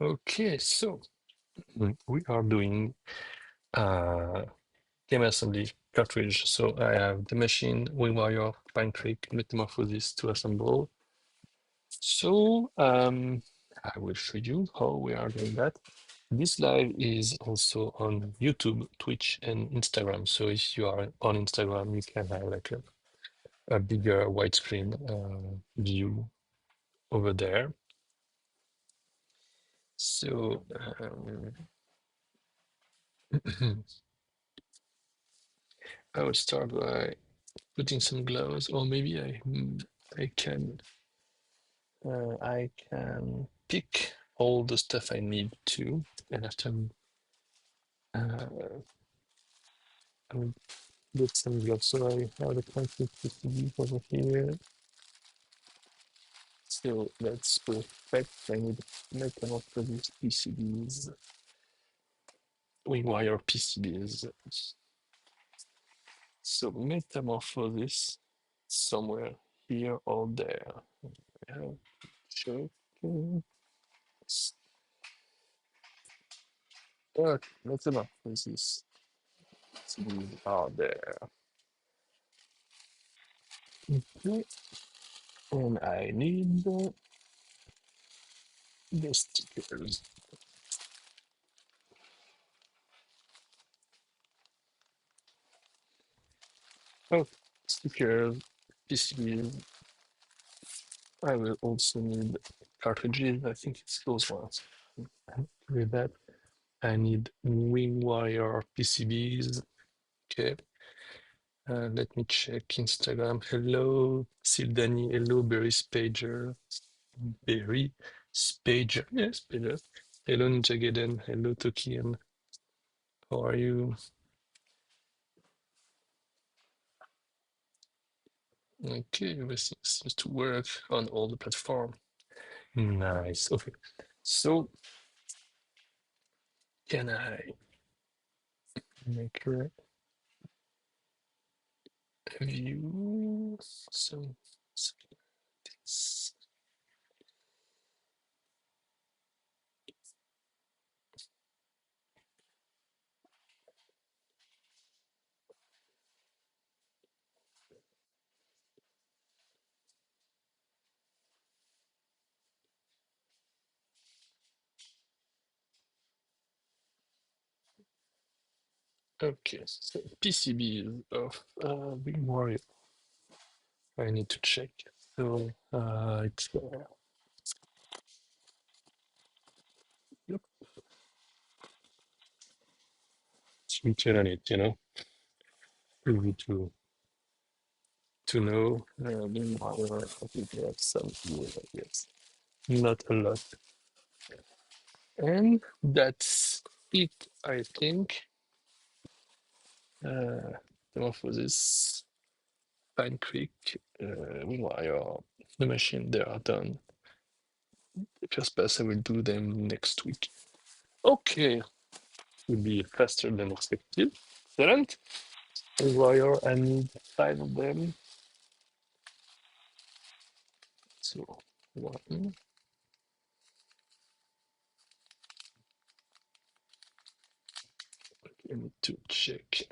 Okay, so we are doing game assembly cartridge. So I have the machine, WinWire, Pine Creek, Metamorphosis to assemble. So I will show you how we are doing that. This live is also on YouTube, Twitch, and Instagram. So if you are on Instagram, you can have like a bigger widescreen view over there. So I will start by putting some gloves, or maybe I can pick all the stuff I need to, and after I will get some gloves. So I have the conflict PCB over here. So that's perfect. I need metamorphosis PCBs, wire PCBs. So metamorphosis somewhere here or there. I have check. Okay, metamorphosis PCBs are there. Okay. And I need the stickers. Oh, stickers, PCBs. I will also need cartridges. I think it's those ones. With that, I need wing wire PCBs. Okay. Let me check Instagram. Hello, Sildani. Hello, Berry Spager. Berry Spager. Yes, Spager. Hello, Ninja Gaiden. Hello, Tokian. How are you? Okay, everything seems to work on all the platform. Nice. Okay. So can I make a view? So this. Okay, so PCB of Big Warrior. I need to check. So it's yep, it's written on it, easy to know. Big Warrior, I think we have some here, I guess. Not a lot. And that's it, I think. Metamorphosis, Pine Creek, Wire, the machine, they are done. The first pass, I will do them next week. Okay, will be faster than expected. Excellent. Wire, I need 5 of them. So, one. I need to check.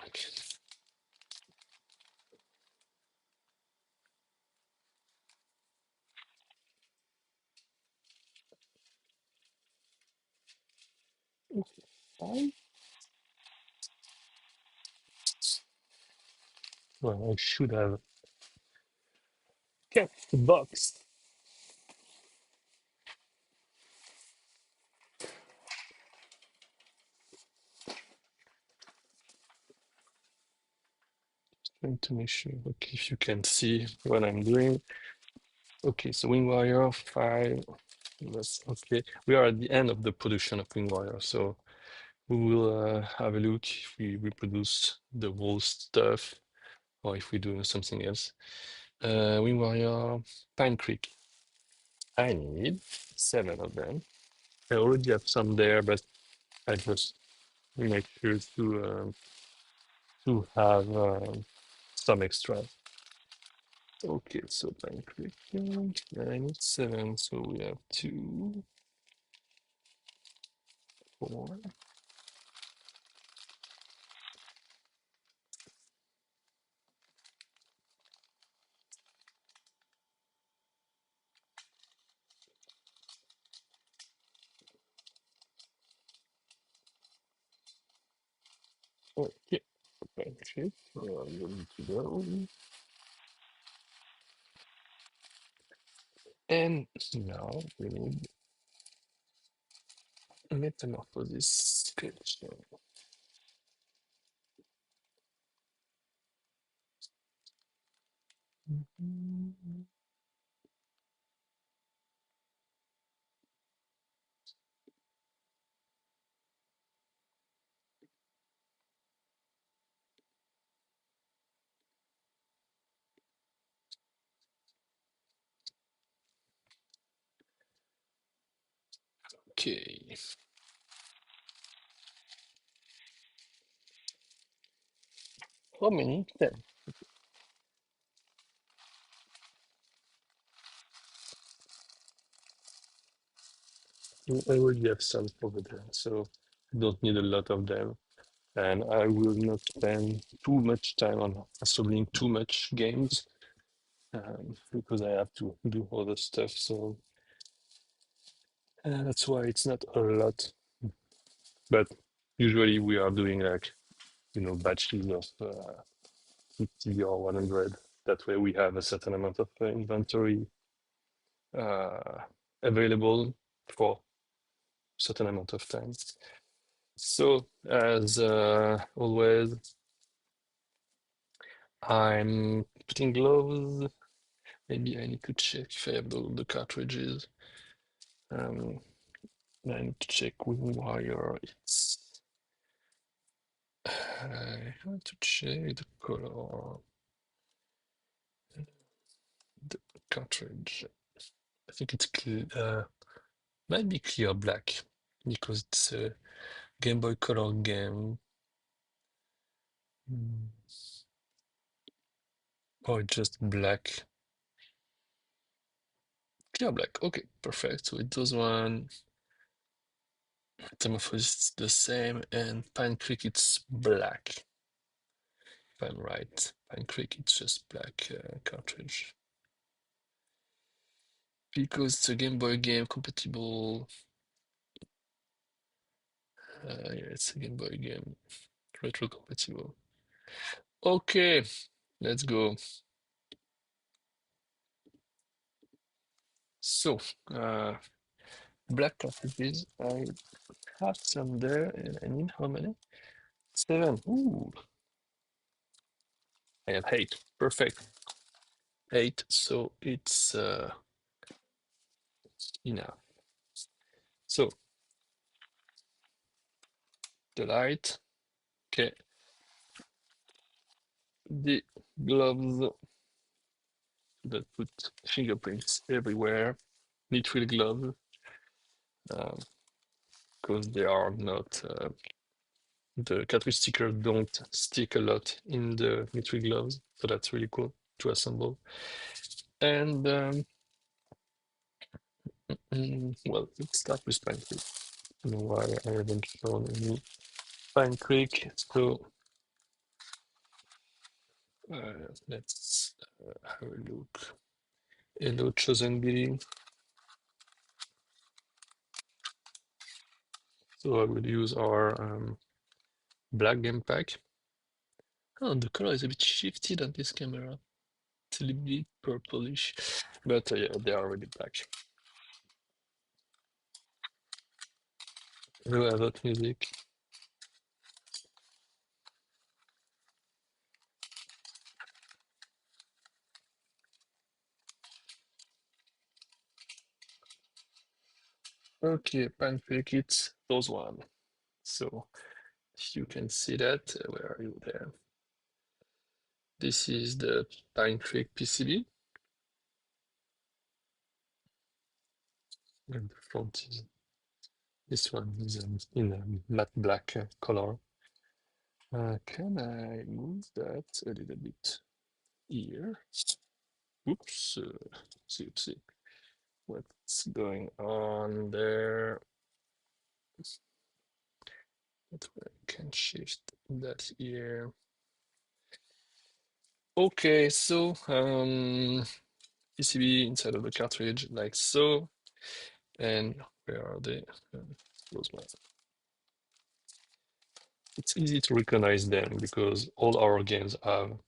Okay, 5. Well, I should have kept the box. Trying to make sure, okay, if you can see what I'm doing. Okay, so wing wire 5. That's okay. We are at the end of the production of wing wire, so we will have a look if we reproduce the whole stuff or if we do something else. Wing wire, Pine Creek. I need 7 of them. I already have some there, but I just make sure to have some extra. Okay, so Pine Creek. I need 7, so we have 2. 4. Okay, perfect. I'm going to go. And now we need metamorphosis sketch. Okay. How many? 10. I already have some over there, so I don't need a lot of them. And I will not spend too much time on assembling too much games because I have to do other stuff. So that's why it's not a lot. But usually we are doing like, batches of 50 or 100. That way we have a certain amount of inventory uh, available for a certain amount of time. So as always, I'm putting gloves. Maybe I need to check if I have the cartridges. Um, I need to check with wire. I have to check the color. The cartridge. I think it's clear. Might be clear black because it's a Game Boy Color game. Or just black. Clear black. Okay, perfect. So it does one. Metamorphosis is the same, and Pine Creek it's black. If I'm right, Pine Creek it's just black cartridge because it's a Game Boy game compatible. Yeah, it's a Game Boy game, retro compatible. Okay, let's go. So, black cartridges. I have some there, and I need how many? 7. Ooh, I have 8. Perfect. 8. So it's enough. So the light. Okay. The gloves that put fingerprints everywhere. Nitrile gloves because they are not the cartridge stickers don't stick a lot in the nitrile gloves, so that's really cool to assemble. And well, let's start with Pine Creek. I don't know why I haven't shown any Pine Creek, so let's have a look. Hello, Chosen Billy. So I will use our black game pack. Oh, the color is a bit shifted on this camera. It's a little bit purplish, but yeah, they are already black. Hello, about music. Okay, pancake, it's those one. So if you can see that, where are you there? This is the Pine Creek PCB. And the front is this one is in a matte black color. Can I move that a little bit here? Oops, see what's going on there. But I can shift that here. Okay, so PCB inside of the cartridge like so. And where are they? Close my. It's easy to recognize them because all our games have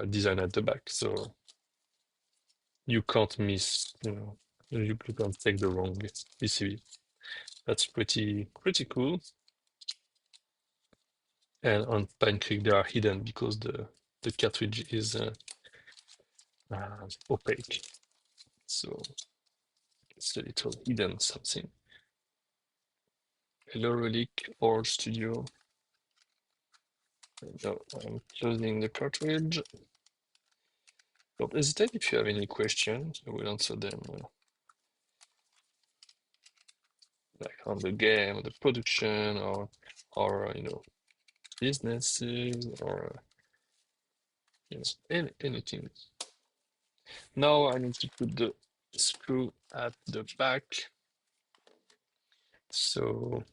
design at the back, so you can't miss, you can't take the wrong PCB. That's pretty cool. And on Pancake they are hidden because the cartridge is opaque, so it's a little hidden something. Hello Relic or Studio. Now I'm closing the cartridge. Don't hesitate if you have any questions. I will answer them, like on the game, the production, or businesses, or anything. Now I need to put the screw at the back. So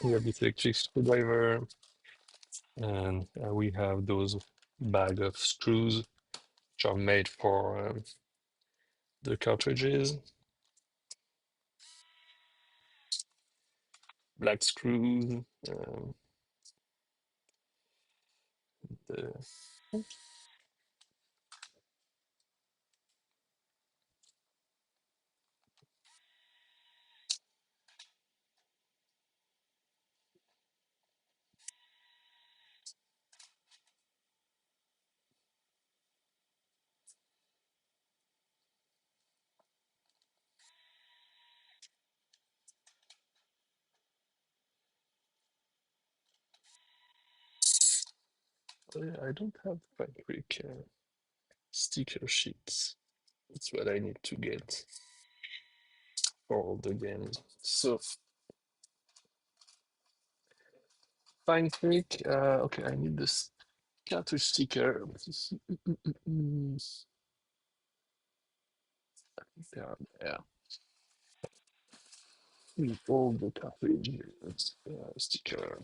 we have this electric screwdriver, and we have those bag of screws which are made for the cartridges. Black screws. The I don't have fabric sticker sheets. That's what I need to get for all the games. So fine trick. Okay, I need this cartridge sticker. They are there. All the cartridge sticker.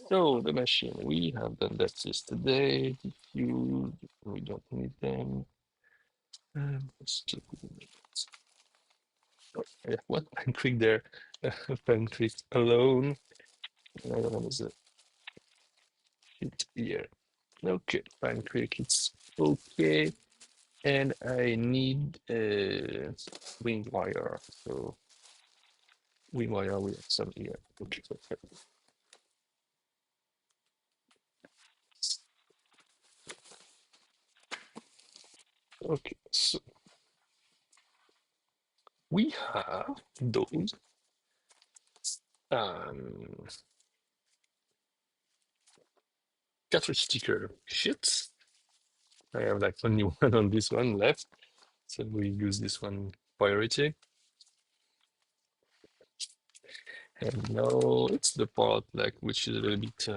So the machine, we have done that yesterday. Diffuse, we don't need them. Let's keep it. Oh, yeah, what pancake there? Pancake alone. I don't know the hit here. Okay, pancake, it's okay. And I need a wing wire. So wing wire, we have some here. Okay, perfect. Okay, so we have those um cartridge sticker sheets. I have like only one on this one left, so we use this one priority. And now it's the part like which is a little bit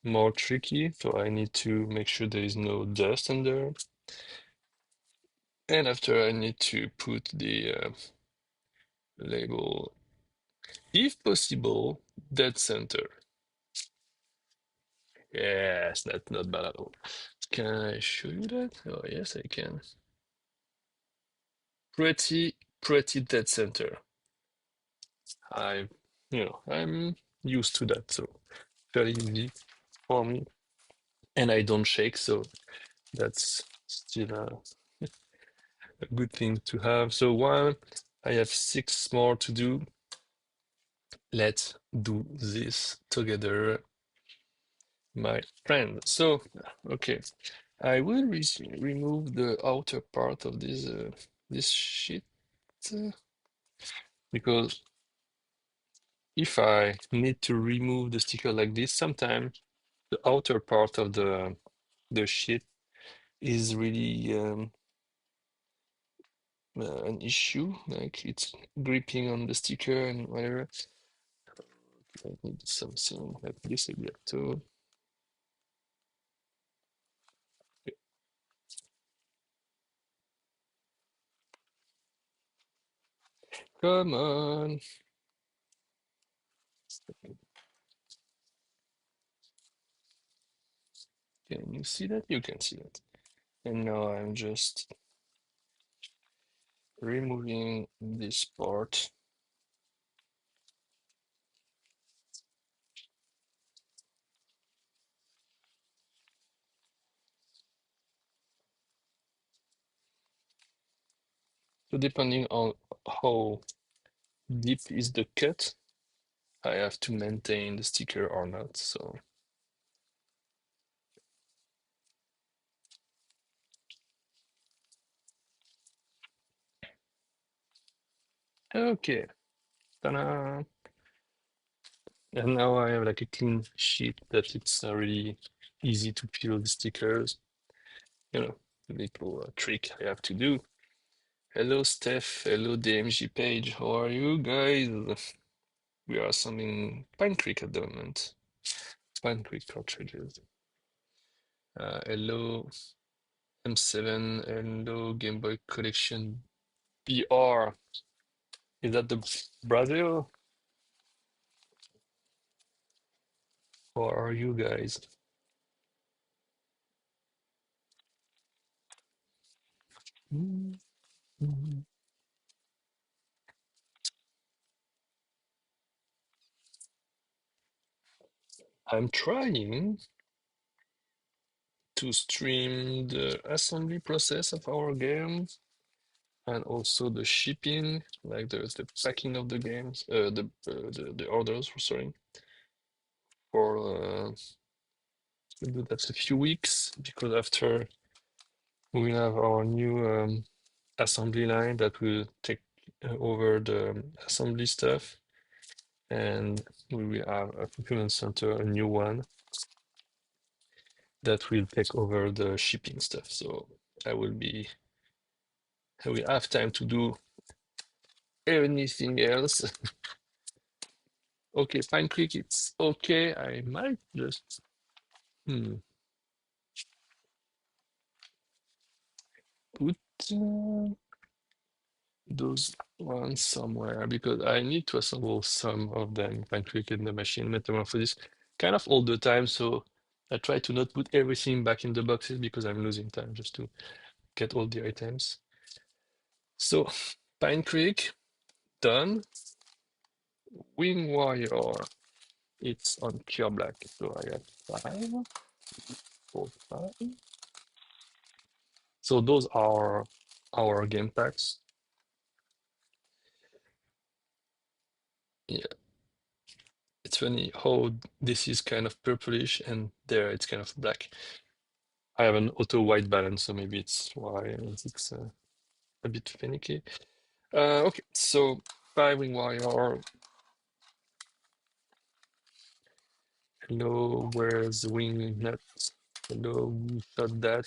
more tricky. So I need to make sure there is no dust under. And after I need to put the label, if possible, dead center. Yes, that's not bad at all. Can I show you that? Oh yes, I can. Pretty dead center. I, I'm used to that, so very easy for me. And I don't shake, so that's still a good thing to have. So one, I have 6 more to do. Let's do this together, my friend. So, okay, I will remove the outer part of this sheet because if I need to remove the sticker like this, sometimes the outer part of the sheet is really an issue, like it's gripping on the sticker and whatever. I need something like this again too. Come on. Can you see that? You can see that. And now I'm just removing this part. So depending on how deep is the cut, I have to maintain the sticker or not. So okay. Ta-da! And now I have like a clean sheet that it's really easy to peel the stickers. You know, the little trick I have to do. Hello, Steph. Hello, DMG Page. How are you guys? We are assembling Pine Creek at the moment. Pine Creek cartridges. Hello, M7. Hello, Game Boy Collection BR. Is that the Brazil? Or are you guys? Mm, mm. I'm trying to stream the assembly process of our game and also the shipping, like the packing of the games, the orders, sorry, for we'll do that a few weeks because after we will have our new assembly line that will take over the assembly stuff, and we will have a fulfillment center, a new one that will take over the shipping stuff. So I will have time to do anything else. Okay, Pine Creek, it's okay. I might just put those ones somewhere because I need to assemble some of them. Pine Creek in the machine metamorphosis kind of all the time. So I try to not put everything back in the boxes because I'm losing time just to get all the items. So Pine Creek done. Wing Warrior, it's on pure black. So I have 5. So those are our game packs. Yeah, it's funny how this is kind of purplish and there it's kind of black. I have an auto white balance, so maybe it's why it's a bit finicky. Okay, so 5 Wing Warrior. Hello, where's Wing Nut? Hello, who shot that?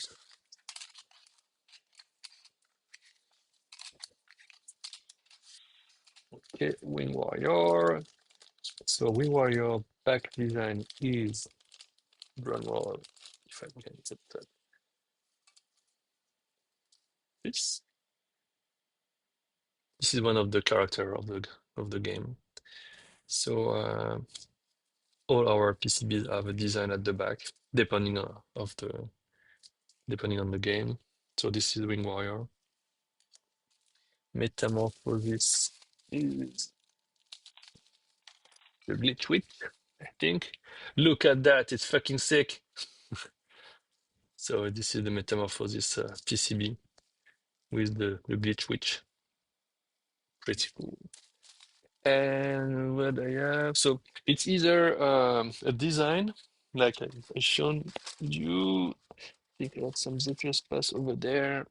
Okay, Wing Warrior. So Wing Warrior back design is drumroll, if I can get that. This this is one of the character of the game. So all our PCBs have a design at the back, depending depending on the game. So this is Wing Warrior. Metamorphosis is the glitch witch, I think. Look at that, it's fucking sick. So this is the Metamorphosis PCB with the glitch witch. Pretty cool. And what I have, so it's either a design, like I've shown you. I think I got some Zephyrus Pass over there,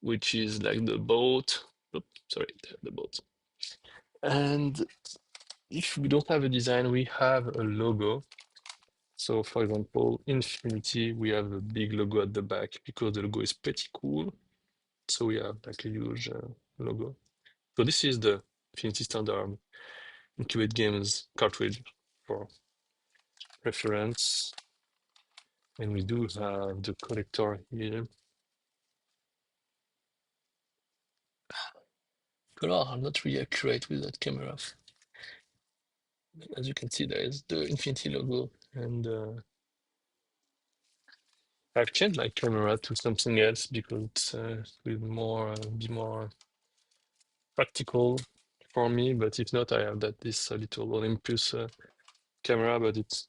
which is like the boat. Oops, sorry, the boat. And if we don't have a design, we have a logo. So for example, Infinity, we have a big logo at the back because the logo is pretty cool. So we have like a huge logo. So this is the Infinity Standard Incube8 Games cartridge for reference. And we do have the collector here. Color are not really accurate with that camera. As you can see, there is the Infinity logo, and I've changed my camera to something else because it's will more be more practical for me. But if not, I have this little Olympus camera, but it's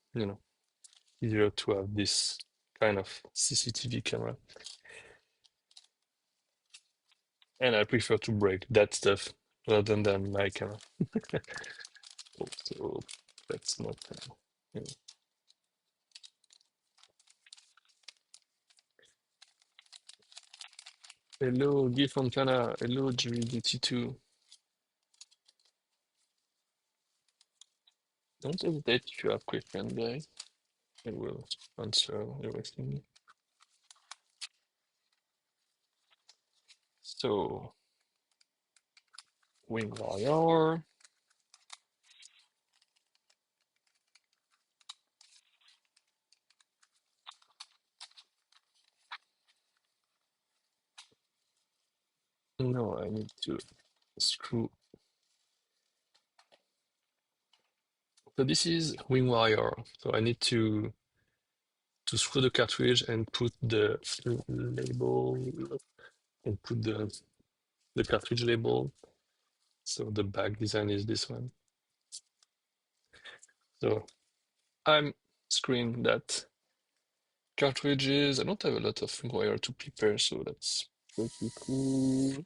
easier to have this kind of CCTV camera. And I prefer to break that stuff rather than my camera. So that's not. Yeah. Hello, Guy Fontana. Hello, GVDT2. Don't hesitate if you have questions, guys. I will answer everything. So, Wing Warrior. No, I need to screw. So this is Wing Warrior. So I need to screw the cartridge and put the label and put the cartridge label. So the back design is this one. So I'm screwing that cartridges. I don't have a lot of wire to prepare, so that's pretty cool.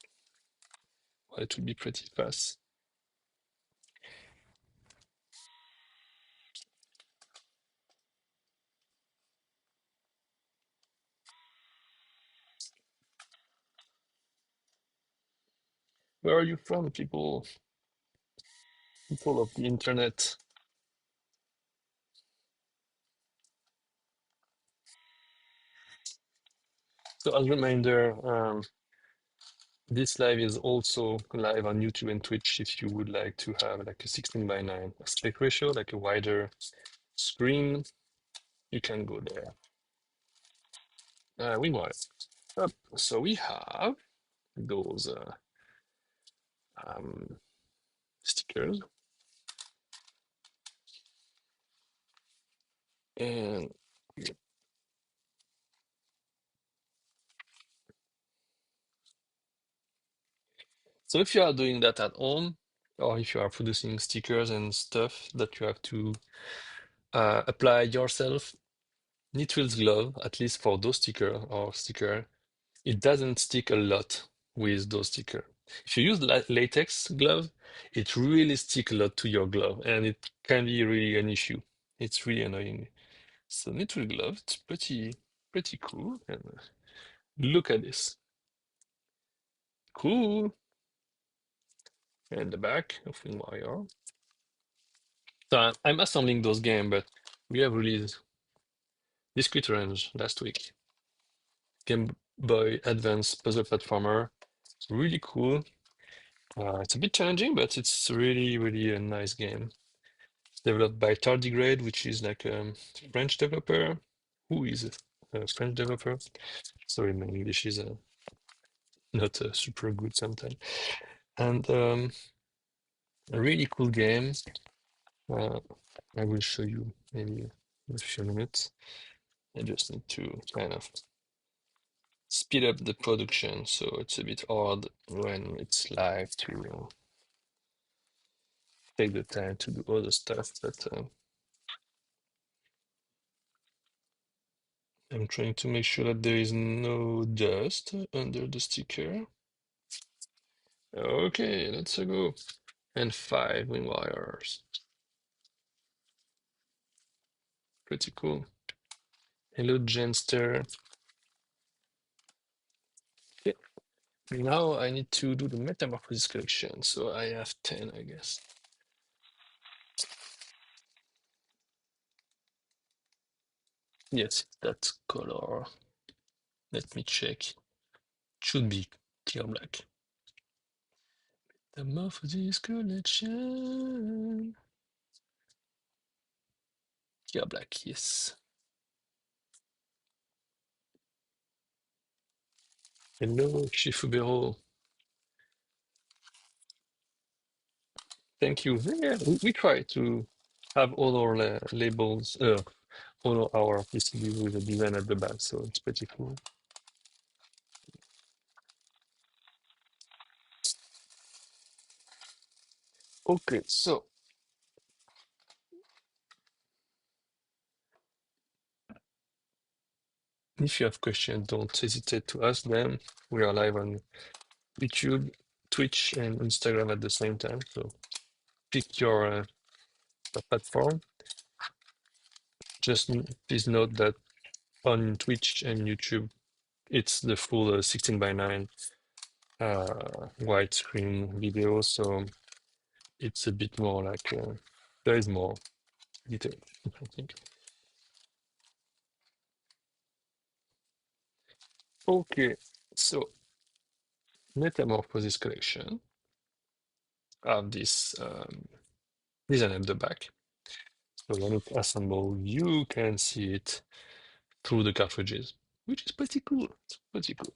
It will be pretty fast. Where are you from, people? People of the internet. So as a reminder, this live is also live on YouTube and Twitch if you would like to have like a 16:9 aspect ratio, like a wider screen, you can go there. Meanwhile, so we have those stickers. And so if you are doing that at home, or if you are producing stickers and stuff that you have to apply yourself, Nitril's glove, at least for those sticker, it doesn't stick a lot with those sticker. If you use latex glove, it really stick a lot to your glove, and it can be really an issue. It's really annoying. So Nitril glove, it's pretty cool. And look at this, cool. And the back of wire. So I'm assembling those games, but we have released Discrete Range last week. Game Boy Advance puzzle platformer. It's really cool. It's a bit challenging, but it's really a nice game. It's developed by Tardigrade, which is like a French developer. Who is a French developer? Sorry, my English is not super good sometimes. And a really cool game. I will show you maybe in a few minutes. I just need to kind of speed up the production, so it's a bit hard when it's live to take the time to do other stuff, but I'm trying to make sure that there is no dust under the sticker. Okay, let's go. And 5 wing wires. Pretty cool. Hello, Genster. Okay. Now I need to do the Metamorphosis collection, so I have 10, I guess. Yes, that color. Let me check. Should be clear black. Metamorphosis collection. Clear black, yes. Hello, Shifubero. Thank you. Yeah, we try to have all our labels, all our PCB with a design at the back, so it's pretty cool. Okay, so if you have questions, don't hesitate to ask them. We are live on YouTube, Twitch, and Instagram at the same time, so pick your platform. Just please note that on Twitch and YouTube, it's the full 16 by 9 widescreen video, so it's a bit more like there is more detail, I think. Okay, so Metamorphosis collection have this design at the back. So when it assemble, you can see it through the cartridges, which is pretty cool. It's pretty cool.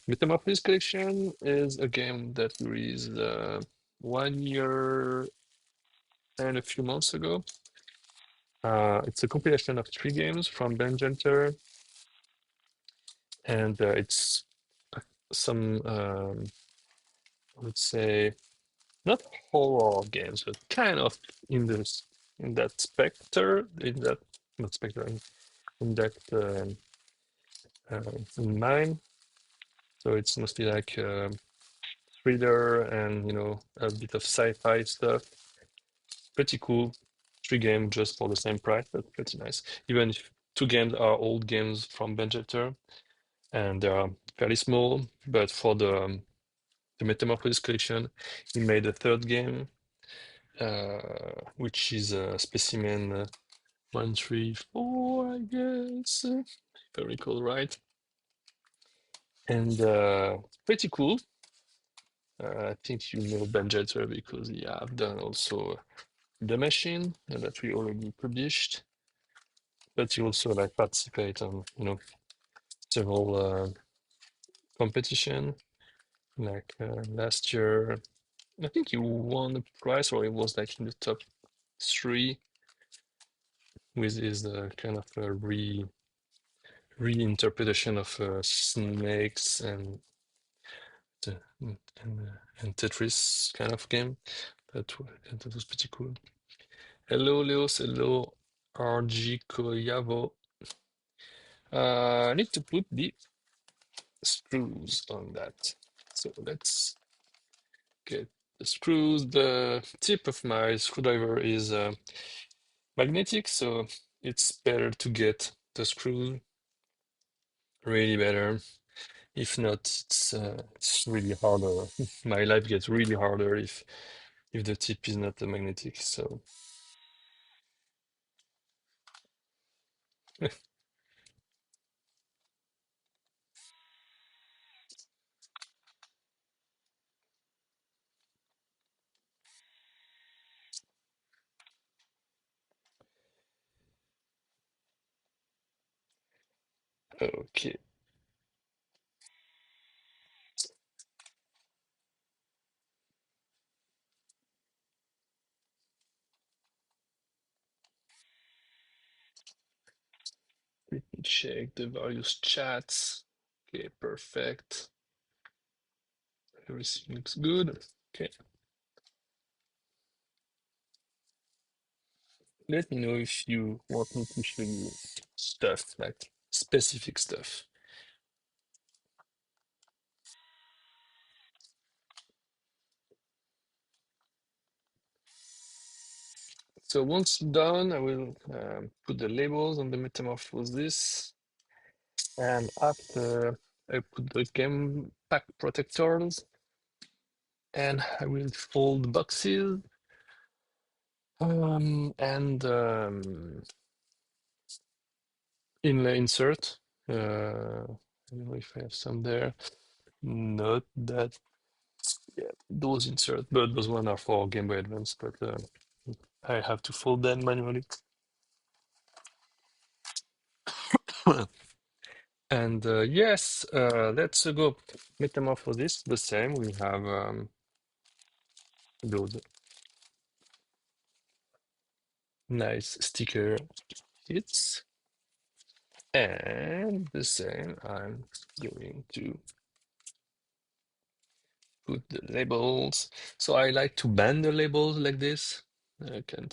Metamorphosis collection is a game that released 1 year and a few months ago. It's a compilation of 3 games from Benjenter, and it's some, I would say, not horror games, but kind of in this in that specter, in that not specter, in that in mind. So it's mostly like thriller and a bit of sci-fi stuff. Pretty cool. 3 games just for the same price. That's pretty nice. Even if 2 games are old games from Benjeter and they are fairly small, but for the Metamorphosis collection, he made a 3rd game, which is a specimen 134, I guess, if I recall right. And pretty cool. I think you know Benjeter because I've done also the machine that we already published, but you also like participate on several competition. Like last year, I think you won a prize, or it was like in the top 3 with his kind of a reinterpretation of snakes and uh, and Tetris kind of game. That was pretty cool. Hello, Leos. Hello, RG Koyavo. I need to put the screws on that. So let's get the screws. The tip of my screwdriver is magnetic, so it's better to get the screw really better. If not, it's really harder. My life gets really harder if the tip is not magnetic. So okay. Let me check the various chats. Okay, perfect. Everything looks good. Okay. Let me know if you want me to show you stuff, like specific stuff. So once done, I will put the labels on the Metamorphosis. And after I put the game pack protectors, and I will fold boxes and inlay insert. I don't know if I have some there. Not that, yeah, those insert, but those one are for Game Boy Advance, but I have to fold them manually. And yes, let's go Metamorphosis the same. We have those nice sticker hits. And the same, I'm going to put the labels. So I like to bend the labels like this. I can,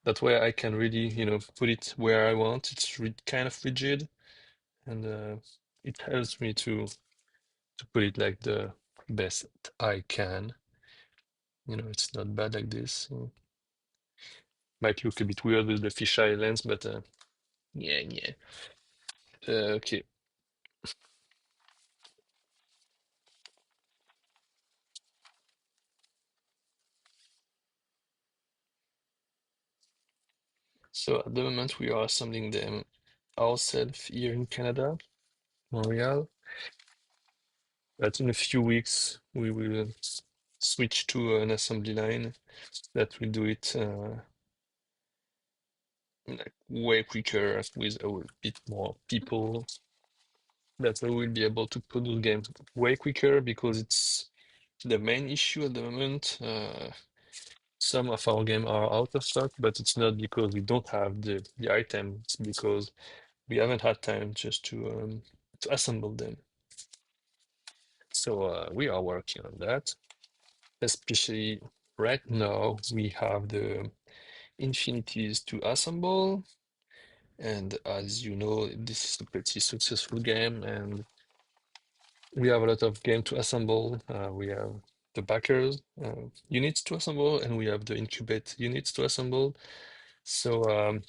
that way I can really, put it where I want. It's kind of rigid, and it helps me to put it like the best I can. It's not bad like this. Might look a bit weird with the fisheye lens, but yeah, yeah. Okay. So at the moment we are assembling them ourselves here in Canada, Montreal. But in a few weeks we will switch to an assembly line that will do it like way quicker with a bit more people. That we will be able to produce games way quicker because it's the main issue at the moment. Some of our games are out of stock, but it's not because we don't have the item. It's because we haven't had time just to assemble them. So we are working on that. Especially right now, we have the infinities to assemble. And as you know, this is a pretty successful game, and we have a lot of game to assemble. We have the backers units to assemble, and we have the incubate units to assemble. So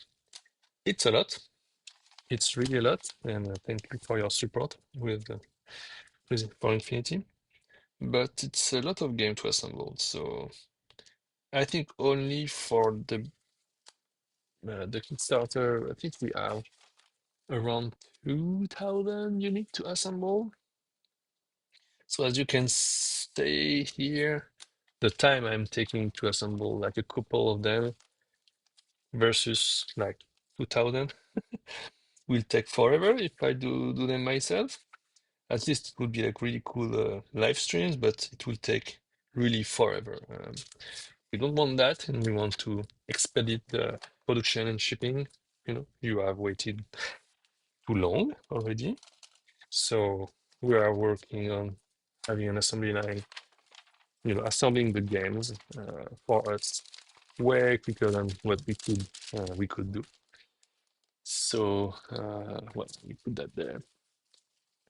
it's a lot. It's really a lot, and thank you for your support with for Infinity. But it's a lot of game to assemble. So I think only for the Kickstarter, I think we have around 2,000 units to assemble. So as you can stay here, the time I'm taking to assemble like a couple of them versus like 2,000 will take forever if I do them myself. At least it would be like really cool live streams, but it will take really forever. We don't want that, and we want to expedite the production and shipping. You have waited too long already. So we are working on having an assembly line, assembling the games for us way quicker than what we could do. So well, we put that there.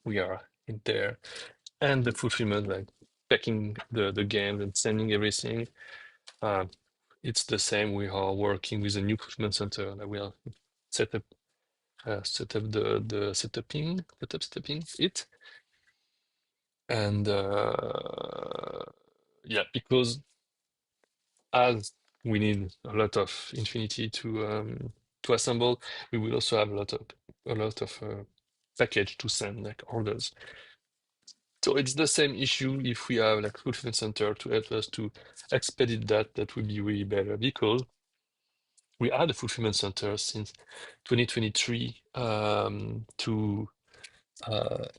We are in there, and the fulfillment, like packing the games and sending everything. Uh, it's the same. We are working with a new fulfillment center that will set up set up the setup stepping it. And yeah, because as we need a lot of Infinity to assemble, we will also have a lot of package to send, like orders. So it's the same issue if we have like fulfillment center to help us to expedite that. That would be really better because we had a fulfillment center since 2023 to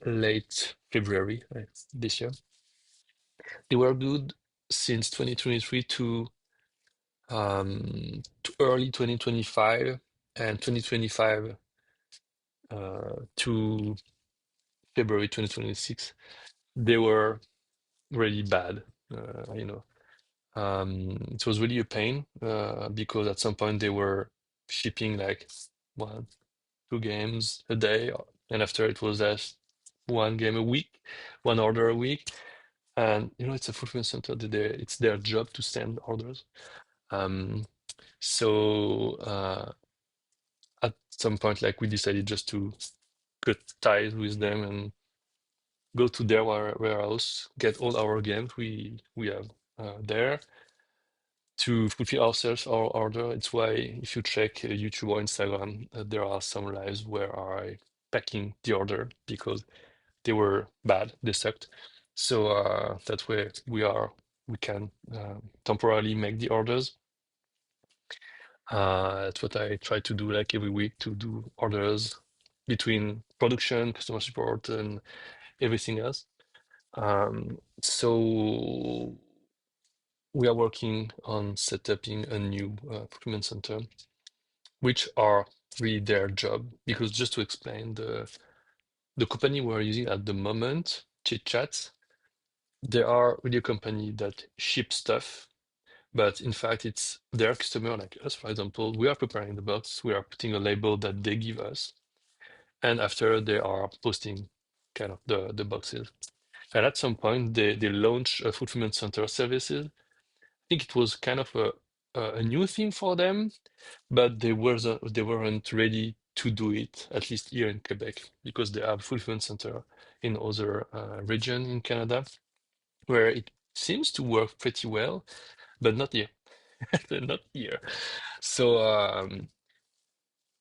late February this year. They were good since 2023 to early 2025 and 2025 to February 2026. They were really bad. It was really a pain because at some point they were shipping like 1, 2 games a day, and after it was just 1 game a week, 1 order a week. And it's a fulfillment center. It's their job to send orders. Um, so at some point, like we decided just to cut ties with them and go to their warehouse, get all our games we have there to fulfill ourselves our order. It's why if you check YouTube or Instagram, there are some lives where I packing the order because they were bad, they sucked. So that way we can temporarily make the orders. That's what I try to do like every week to do orders between production, customer support, and everything else. So we are working on setting a new fulfillment center, which are really their job. Because just to explain, the company we're using at the moment, ChitChat, they are really a company that ships stuff, but in fact, it's their customer like us. For example, we are preparing the box, we are putting a label that they give us, and after they are posting kind of the boxes. And at some point, they launch a fulfillment center services. I think it was kind of a new thing for them, but they weren't ready to do it, at least here in Quebec, because they have fulfillment center in other region in Canada where it seems to work pretty well, but not here. Not here. So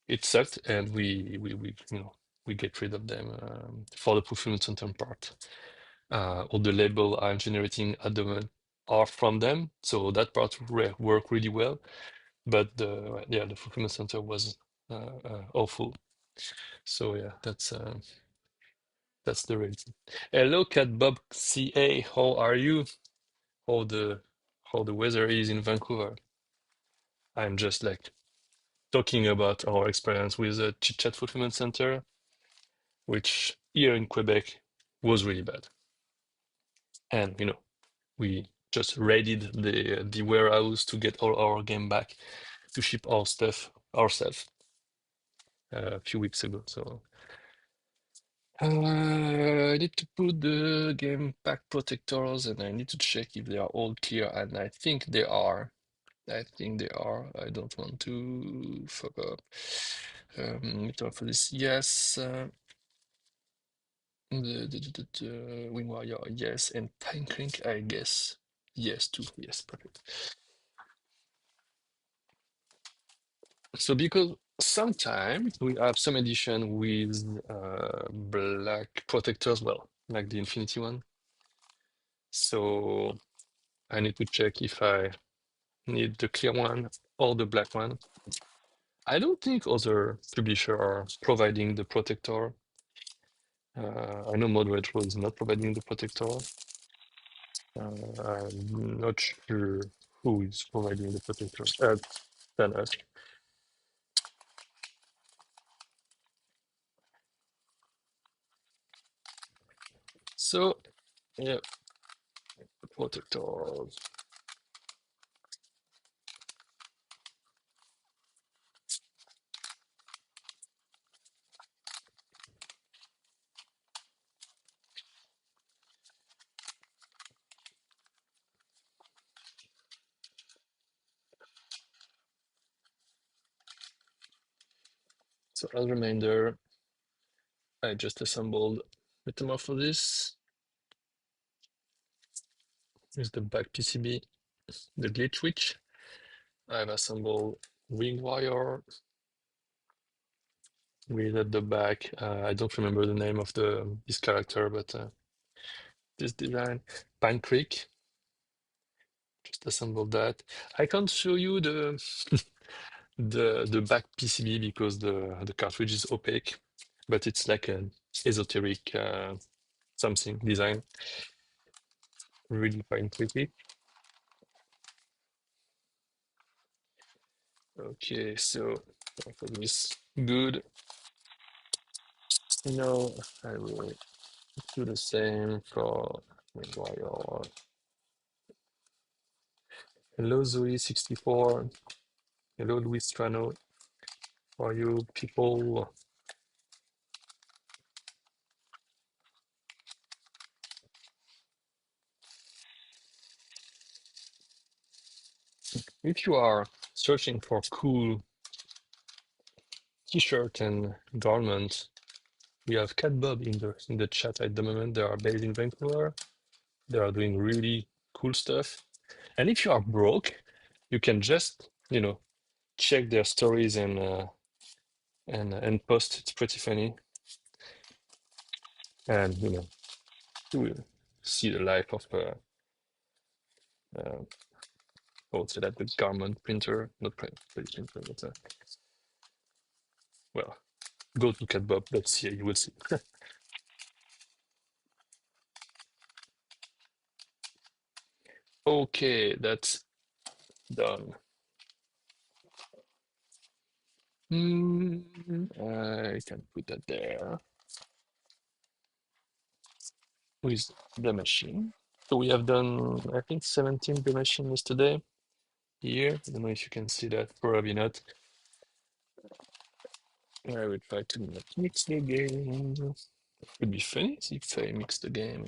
it sucked, and we we get rid of them for the fulfillment center part. All the label I'm generating at the moment are from them, so that part worked really well. But the fulfillment center was awful. So yeah, that's the reason. Hello, Cat Bob CA. How are you? How the how the weather is in Vancouver? I'm just like talking about our experience with the Chit Chat Fulfillment Center, which here in Quebec was really bad. And we just raided the warehouse to get all our game back to ship our stuff ourselves a few weeks ago. So I need to put the game pack protectors, and I need to check if they are all clear, and I think they are. I think they are. I don't want to fuck up. For this, yes. The Wing Warrior, yes, and Tank Link, I guess. Yes, too. Yes, perfect. So because sometimes we have some edition with black protectors, well, like the Infinity one. So I need to check if I need the clear one or the black one. I don't think other publishers are providing the protector. I know Mod Retro is not providing the protector. I'm not sure who is providing the protector than us. So, yeah, protectors. So, as a reminder, I just assembled Metamorphosis. Here's the back PCB, the glitch switch. I've assembled ring wire with at the back. I don't remember the name of this character, but this design, Pine Creek. Just assembled that. I can't show you the the back PCB because the cartridge is opaque, but it's like an esoteric something design. Really fine quickly. Okay, so for this good. Now I will do the same for Maguire. Hello Zoe64. Hello Luis Trano. How are you people? If you are searching for cool t-shirt and garments, we have Cat Bob in the chat at the moment. They are based in Vancouver. They are doing really cool stuff. And if you are broke, you can just, check their stories and post. It's pretty funny. And you will see the life of uh what's it at the garment printer, not print printer, but well, go to catbob.ca, you will see. Okay, that's done. I can put that there with the machine. So we have done, I think, 17 the machine yesterday here. I don't know if you can see that, probably not. I will try to not mix the game. It would be funny if I mix the game.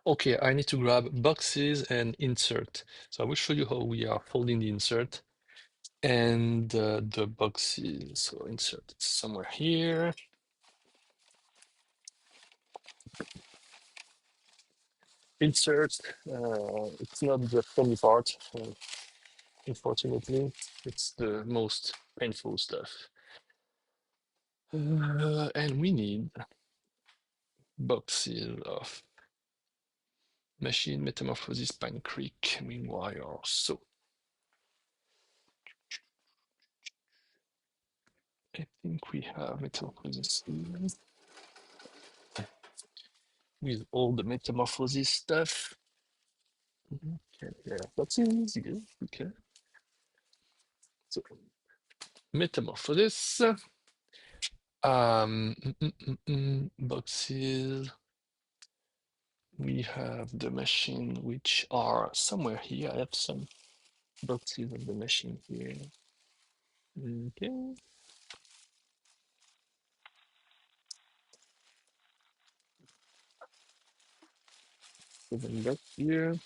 Okay, I need to grab boxes and insert. So I will show you how we are folding the insert and the boxes. So insert it somewhere here. Insert, it's not the funny part, unfortunately. It's the most painful stuff. And we need boxes of machine metamorphosis Pine Creek wire. So I think we have metamorphosis here with all the metamorphosis stuff. Okay, yeah, that's easy. Okay, so metamorphosis. Boxes. We have the machine which are somewhere here. I have some boxes of the machine here. Okay. Put them back here.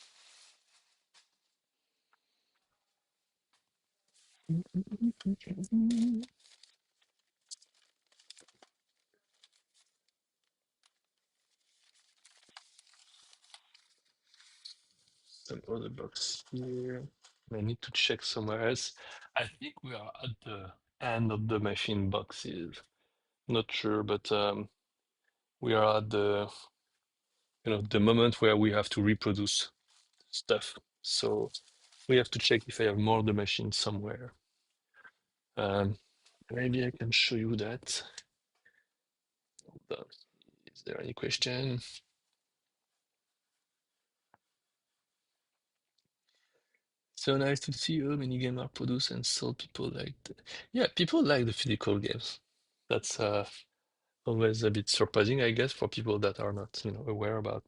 Some other box here. I need to check somewhere else. I think we are at the end of the machine boxes. Not sure, but we are at the moment where we have to reproduce stuff. So we have to check if I have more of the machine somewhere. Maybe I can show you that. Hold on. Is there any question? So nice to see how many games are produced and sold. People like yeah, people like the physical games. That's always a bit surprising, I guess, for people that are not, aware about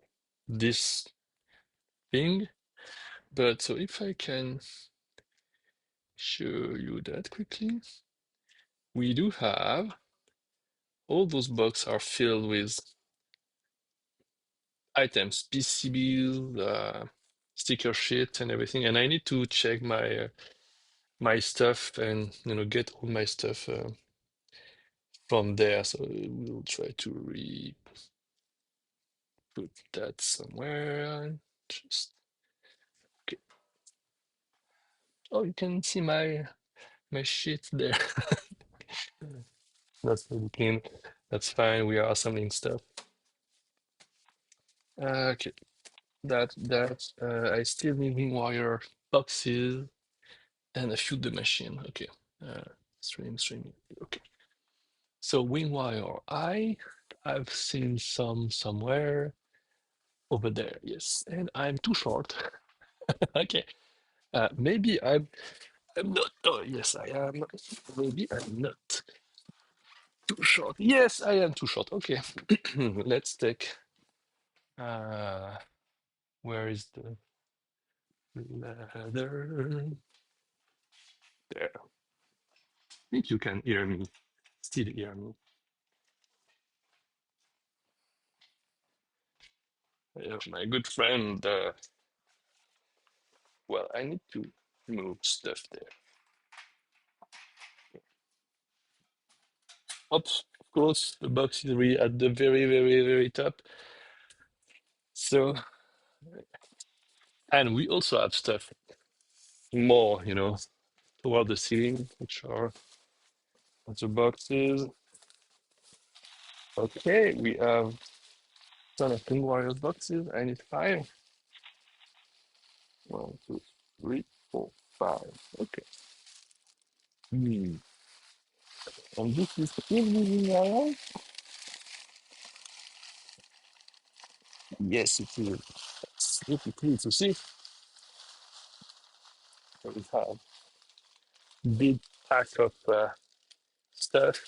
this thing. But so if I can show you that quickly, we do have all those boxes are filled with items, PCBs, sticker sheet, and everything. And I need to check my stuff and get all my stuff from there. So we'll try to put that somewhere. Just okay. Oh, you can see my sheet there. That's really clean. That's fine. We are assembling stuff. Okay, that I still need wire boxes and a few the machine. Okay, stream. Okay, so WinWire. I've seen some somewhere over there. Yes, and I'm too short. Okay, maybe I'm not. Oh, yes, I am. Maybe I'm not too short. Yes, I am too short. Okay, let's take. Uh, where is the ladder? There. I think you can hear me. Still hear me. I have my good friend. Well, I need to move stuff there. Oops, of course, the box is really at the very, very, very top. So, and we also have stuff more, toward the ceiling, which are the boxes. Okay, we have ton of King Warriors boxes. I need 5. 1, 2, 3, 4, 5. Okay. And this is King Warriors? Yes, it is. difficult to see. So we have big pack of stuff.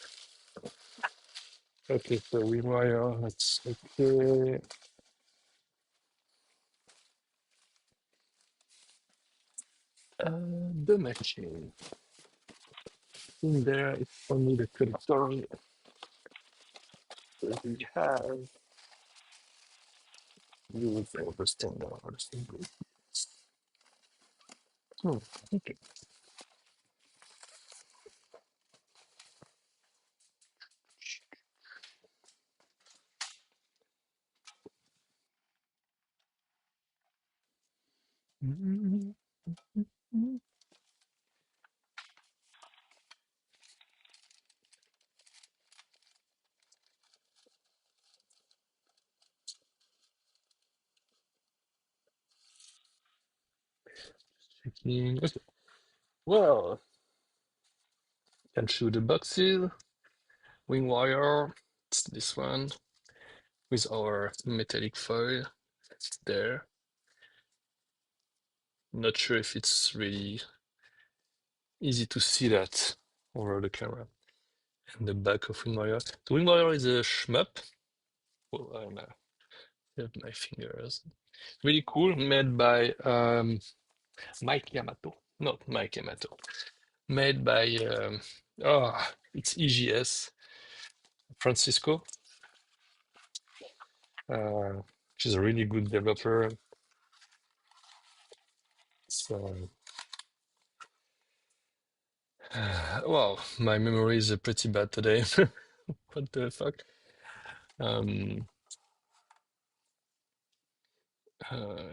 Okay, so we wire. Let's okay. The machine. In there, it's only the connector that we have. Use over standard. Hmm, okay. Mm, checking. Okay. Well, can shoot the boxes. Wing wire. It's this one with our metallic foil. It's there. Not sure if it's really easy to see that over the camera. And the back of wing wire. The wing wire is a shmup. Well, I have my fingers. Really cool, made by Mike Yamato. Not Mike Yamato. Made by it's EGS Francisco. She's a really good developer. So, well, my memory is pretty bad today. What the fuck? Um,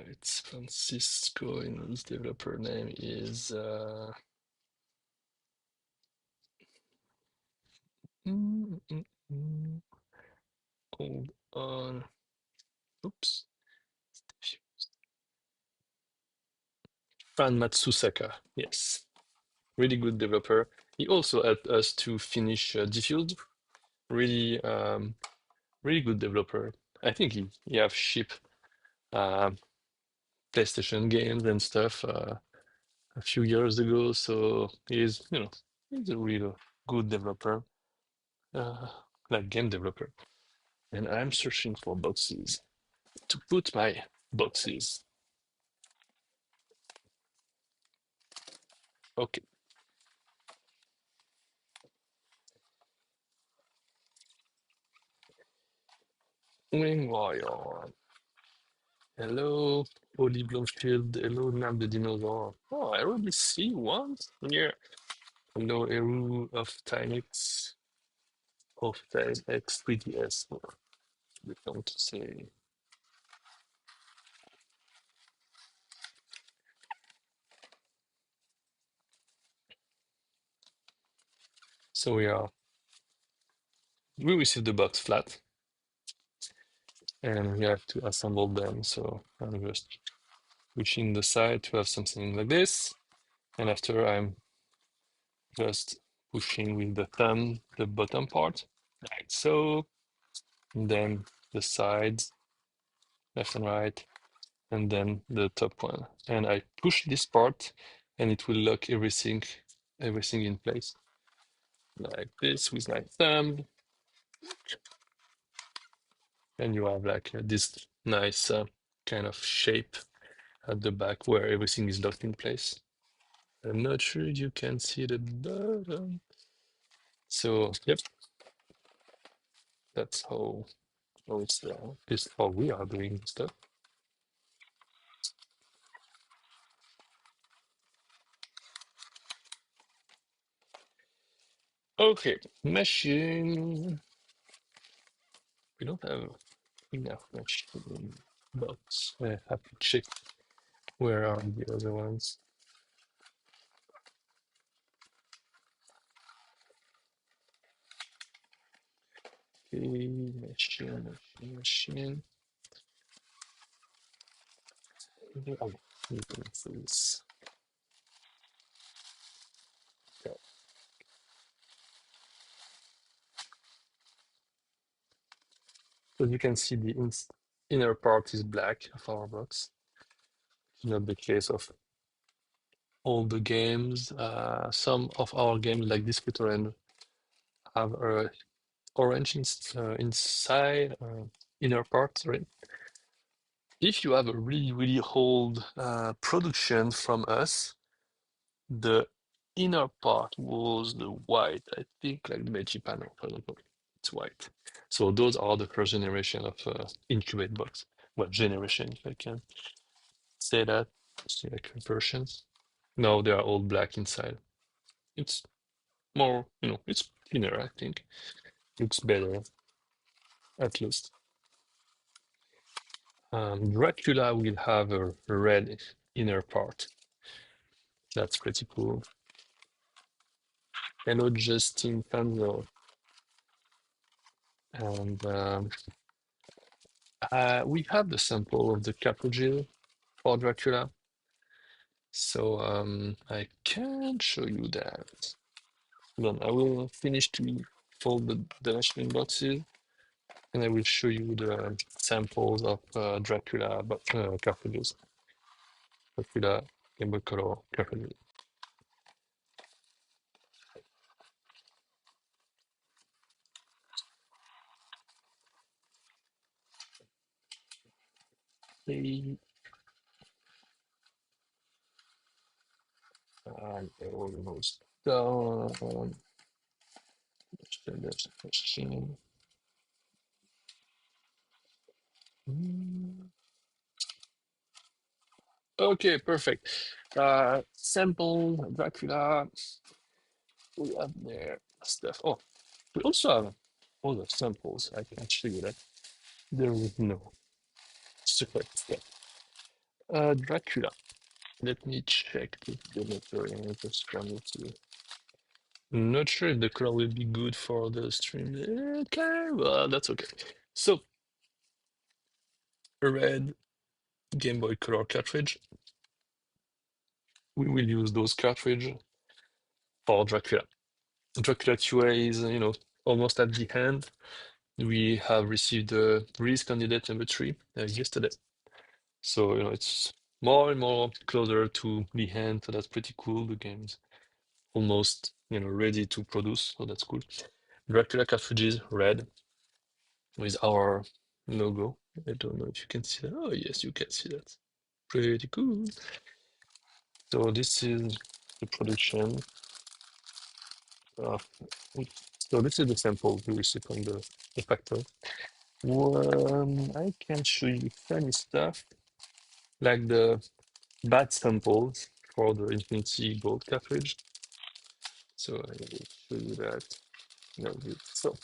it's Francisco, and his developer name is mm, mm, mm. Hold on. Oops. Fran Matsusaka. Yes. Really good developer. He also helped us to finish Diffused. Really, really good developer. I think he have shipped uh, PlayStation games and stuff a few years ago. So he's a real good developer, uh, like game developer. And I'm searching for boxes to put my boxes. Okay, Wing Warrior. Hello, Oli Blomfield. Hello, Nam the Dinosaur. Oh, I already see one here. Hello, Eru of Timex of Timex 3DS. We come to say. So we received the box flat and we have to assemble them. So I'm just pushing the side to have something like this. And after I'm just pushing with the thumb the bottom part, like so. And then the sides, left and right, and then the top one. And I push this part and it will lock everything in place. Like this with my thumb. And you have like this nice kind of shape at the back where everything is locked in place. I'm not sure you can see the bottom. So, yep, that's how it's there. This is how we are doing stuff. Okay, machine. We don't have enough machine box. I have to check where are the other ones. Okay, machine. Oh, you can freeze. Okay. So you can see the inner part is black of our box. not the case of all the games. Some of our games, like Disputer and have orange inside inner part. Sorry. If you have a really really old production from us, the inner part was the white. I think like the Meiji panel. I don't know. It's white. So those are the first generation of Incubate box. Well, generation if I can say that. See like versions. No, they are all black inside. It's more, it's thinner. I think looks better at least. Dracula will have a red inner part. That's pretty cool. Hello, Justin Panzo. And we have the sample of the cartridge for Dracula. So I can show you that. Then I will finish to fold the machine boxes and I will show you the samples of Dracula cartridges. Dracula Game Boy Color cartridges. They are almost done. There's a question. Okay, perfect. Sample Dracula. We have their stuff. Oh, we also have all the samples. I can show you that. There is no secret stuff. Dracula. Let me check the material. Just trying to. Not sure if the color will be good for the stream. Okay, well, that's okay. So, a red Game Boy Color cartridge. We will use those cartridge for Dracula. Dracula QA is, almost at the end. We have received the release candidate number 3 yesterday. So, it's more and more closer to the end. So that's pretty cool. The game's almost, ready to produce. So that's cool. Dracula cartridges, red, with our logo. I don't know if you can see that. Oh, yes, you can see that. Pretty cool. So this is the production of. So this is the sample we received from the factory. I can show you funny stuff like the bad samples for the Infinity Gold cartridge. So I will show you that. So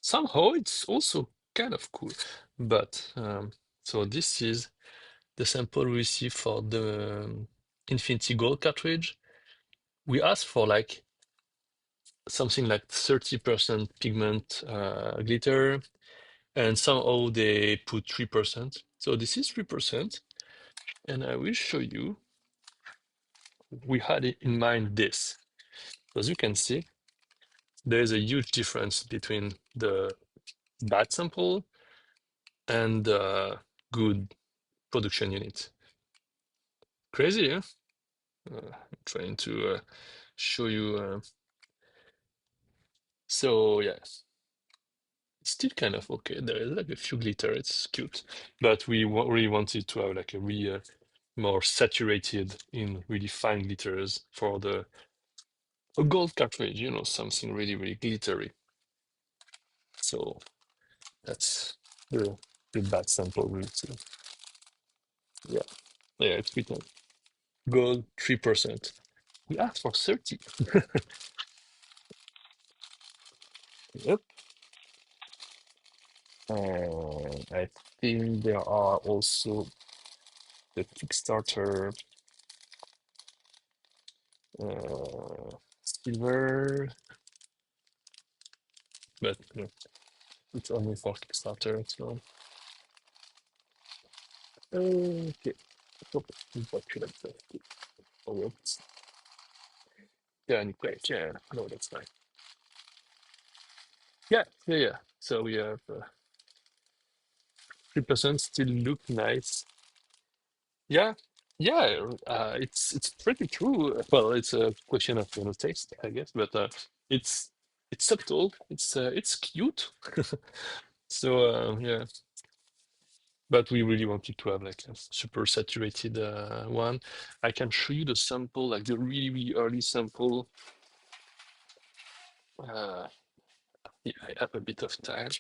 somehow it's also kind of cool. But so this is the sample we received for the Infinity Gold cartridge. We asked for like something like 30% pigment glitter, and somehow they put 3%. So this is 3%, and I will show you. We had in mind this. As you can see, there is a huge difference between the bad sample and the good production unit. Crazy, huh? I'm trying to show you. So yeah, it's still kind of okay. There is like a few glitter. It's cute, but we really wanted to have like a really more saturated in really fine glitters for a gold cartridge. Something really really glittery. So that's the bad sample we see. Yeah, yeah, it's pretty nice. Gold 3%. We asked for 30. Yep. I think there are also the Kickstarter silver, but it's only for Kickstarter. So okay, oh, oops. Yeah, anyway, yeah, no, that's fine. Yeah, yeah, yeah. So we have 3% still look nice. Yeah, yeah, it's pretty true. Well, it's a question of taste, I guess, but it's it's subtle. It's cute. So yeah, but we really wanted to have like a super saturated one. I can show you the sample, like the really really early sample. Uh, yeah, I have a bit of time.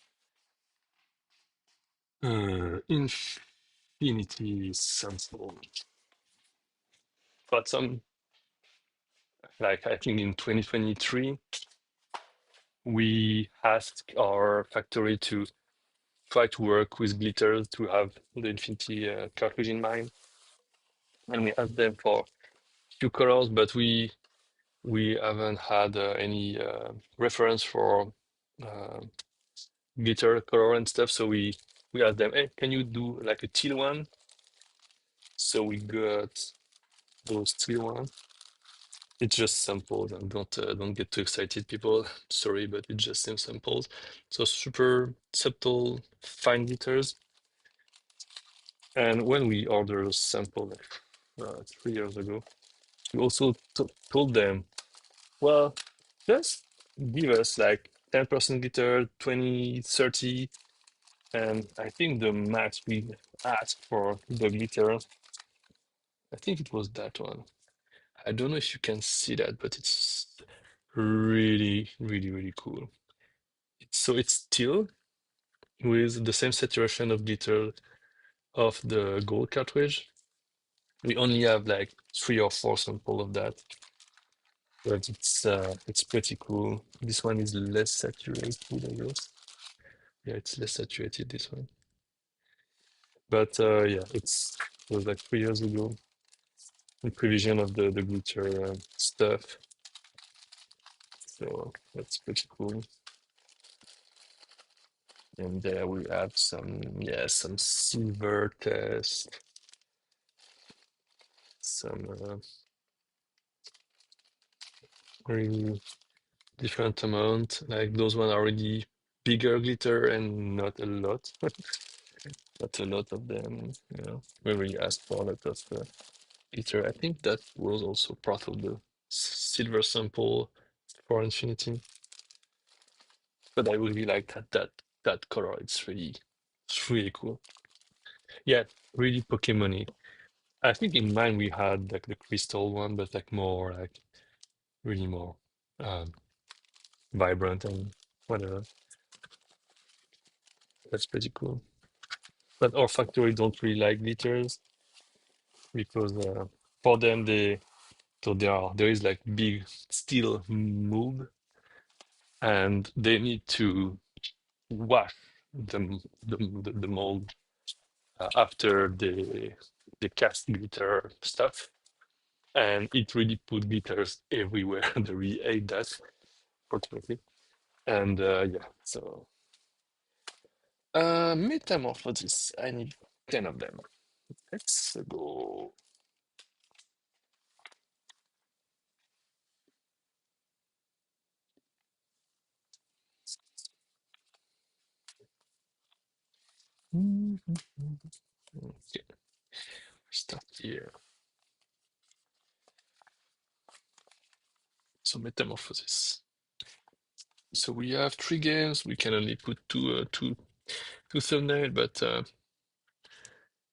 Infinity sample, but some like I think in 2023 we asked our factory to try to work with glitter to have the Infinity cartridge in mind, and we asked them for few colors, but we haven't had any reference for uh, glitter color and stuff. So we asked them, hey, can you do like a teal one? So we got those teal ones. It's just samples, and don't get too excited, people. Sorry, but it's just some samples. So super subtle, fine glitters. And when we ordered a sample like 3 years ago, we also told them, well, just give us like 10% glitter, 20, 30, and I think the max we asked for the glitter, I think it was that one. I don't know if you can see that, but it's really, really, really cool. So it's still with the same saturation of glitter of the gold cartridge. We only have like 3 or 4 samples of that, but it's pretty cool. This one is less saturated, I guess. Yeah, it's less saturated, this one. But yeah, it was like 3 years ago. The prevision of the glitter stuff. So that's pretty cool. And there we have some silver test, some really different amount. Like those one are already bigger glitter and not a lot, not a lot of them. You know, we really asked for a lot of glitter. I think that was also part of the silver sample for Infinity. But I really like that color. It's really cool. Yeah, really Pokemon-y. I think in mine we had like the crystal one, but like more like really more um, vibrant and whatever. That's pretty cool. But our factory don't really like glitters because for them there is like big steel mold and they need to wash the mold after the cast glitter stuff, and it really put glitters everywhere. They really ate that, fortunately. And yeah, so metamorphosis. I need 10 of them. Let's go. Okay, start here. So metamorphosis. So we have 3 games. We can only put two thumbnail, but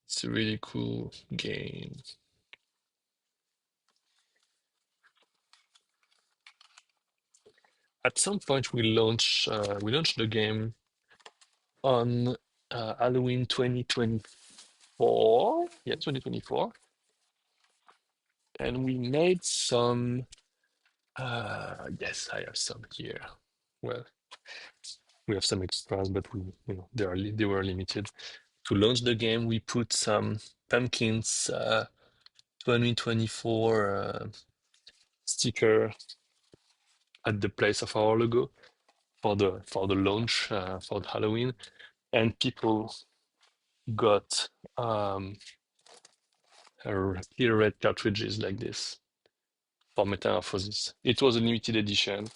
it's a really cool game. At some point, we launched the game on Halloween 2024. Yeah, 2024, and we made some. Yes, I have some here. Well, we have some extras, but they were limited. To launch the game, we put some pumpkins 2024 sticker at the place of our logo for the launch for the Halloween, and people got clear red cartridges like this for Metamorphosis. It was a limited edition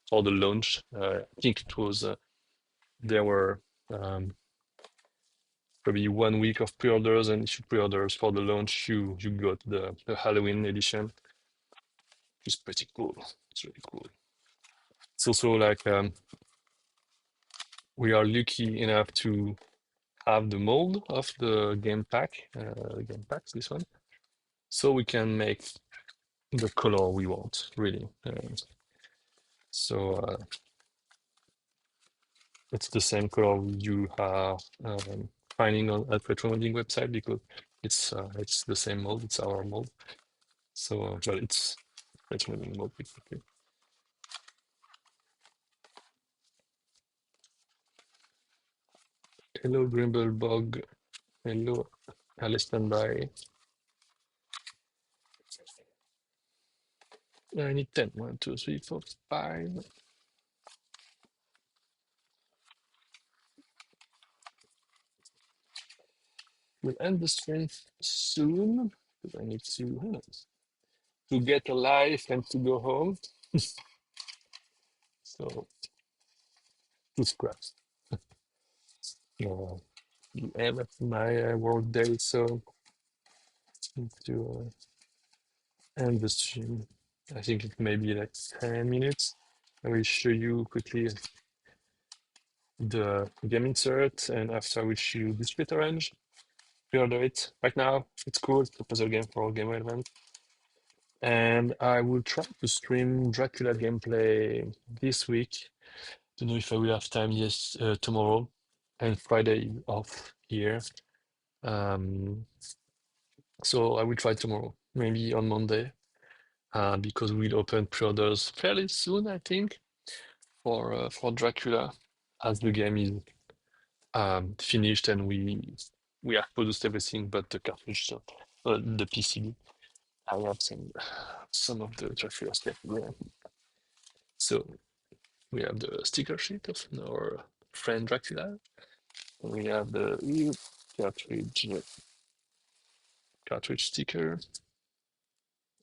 for the launch. I think it was there were um, probably 1 week of pre-orders, and if you pre-orders for the launch, you got the Halloween edition, which is pretty cool. It's really cool. It's also like we are lucky enough to have the mold of the game packs, this one, so we can make the color we want, really. So it's the same color you are finding on at Retro Modding website, because it's the same mold, it's our mold. So well, it's Retro Modding mold, basically. Hello, Grimblebog. Hello, Alice standby. I need 10. 1, 2, 3, 4, 5. We'll end the stream soon, because I need to get a life and to go home. So, two scraps. The end of my work day, so need to end the stream. I think it may be like 10 minutes. I will show you quickly the game insert, and after I will show you the split orange. Pre-order it right now. It's cool. It's a puzzle game for Game Relevant. And I will try to stream Dracula gameplay this week. Don't know if I will have time. Yes, tomorrow and Friday off here. So I will try tomorrow, maybe on Monday, because we'll open pre-orders fairly soon, I think, for Dracula, as the game is finished and we have produced everything but the cartridge, so the PCB. I have some of the Dracula stuff. Yeah. So we have the sticker sheet of our friend Dracula. We have the cartridge sticker.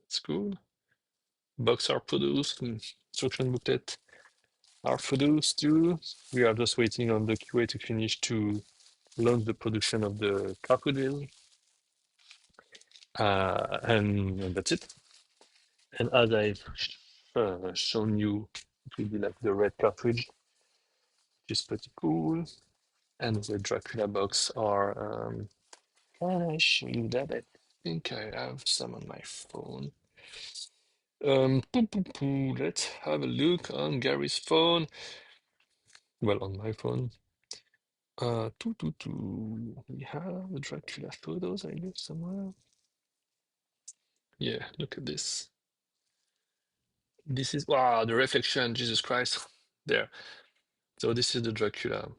It's cool. Box are produced. Instruction booklet are produced too. We are just waiting on the QA to finish to launch the production of the cartridges. And that's it. And as I've shown you, it will be like the red cartridge, which is pretty cool. And the Dracula box are. Can I show you that? I think I have some on my phone. Let's have a look on Gary's phone. Well, on my phone. We have the Dracula photos, I guess, somewhere. Yeah, look at this. This is, wow, the reflection, Jesus Christ. There. So this is the Dracula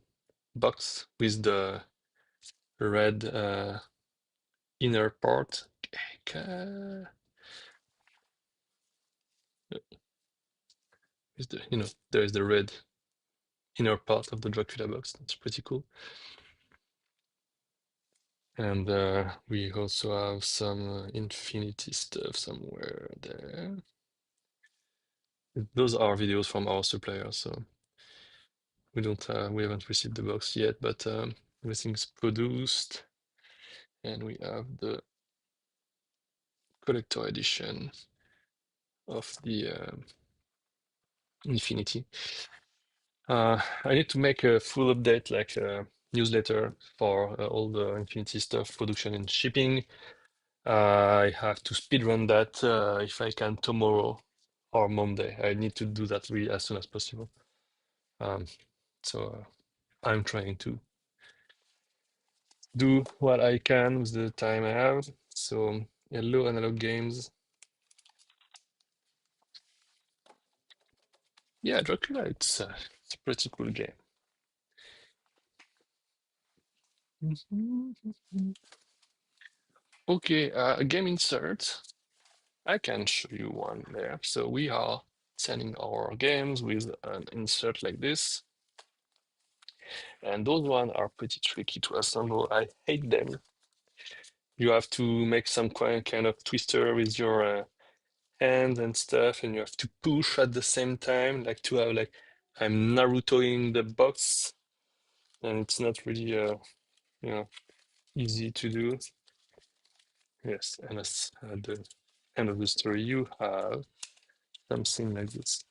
box with the red inner part. Is the, there is the red inner part of the Dracula box. That's pretty cool. And we also have some Infinity stuff somewhere there. Those are videos from our supplier, so we haven't received the box yet, but everything's produced, and we have the collector edition of the Infinity. I need to make a full update, like a newsletter for all the Infinity stuff, production and shipping. I have to speedrun that if I can tomorrow or Monday. I need to do that really as soon as possible. So I'm trying to do what I can with the time I have. So hello, Analog Games. Yeah, Dracula, it's a pretty cool game. Okay, game insert. I can show you one there. So we are sending our games with an insert like this. And those ones are pretty tricky to assemble. I hate them. You have to make some kind of twister with your hands and stuff, and you have to push at the same time, like to have like I'm Narutoing the box, and it's not really easy to do. Yes, and at the end of the story, you have something like this.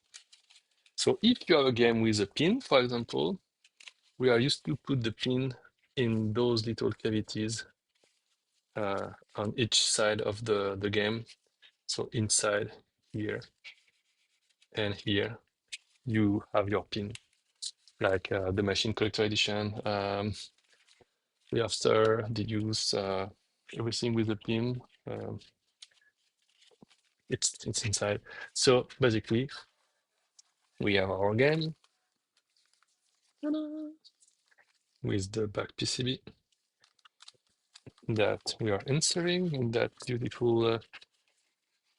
So if you have a game with a pin, for example, we are used to put the pin in those little cavities on each side of the game. So inside here and here, you have your pin, like the Machine Collector Edition. We have Sir, did use everything with the pin. Um, it's inside. So basically, we have our game with the back PCB that we are inserting in that beautiful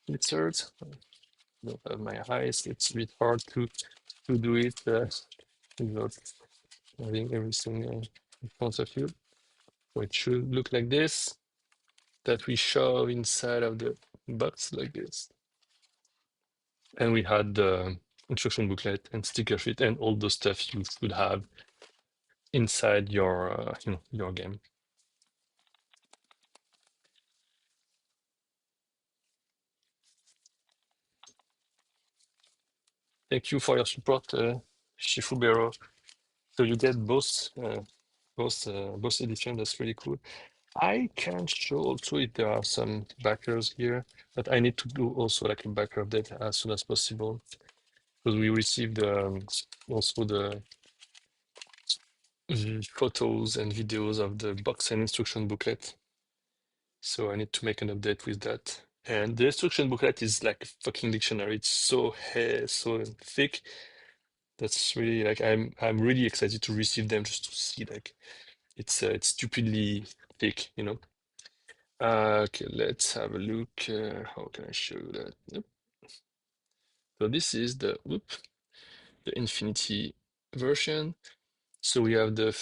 insert. I don't have my eyes. It's a bit hard to do it without having everything in front of you. So it should look like this, that we shove inside of the box like this. And we had the instruction booklet and sticker sheet and all the stuff you should have inside your your game. Thank you for your support, Shifubero. So you get both editions. That's really cool. I can show also if there are some backers here, but I need to do also like a backer update as soon as possible because we received also the photos and videos of the box and instruction booklet. So I need to make an update with that. And the instruction booklet is like a fucking dictionary. It's so thick. That's really like I'm really excited to receive them just to see like it's stupidly thick, you know. Okay, let's have a look. How can I show you that? Yep. So this is the Infinity version. So we have the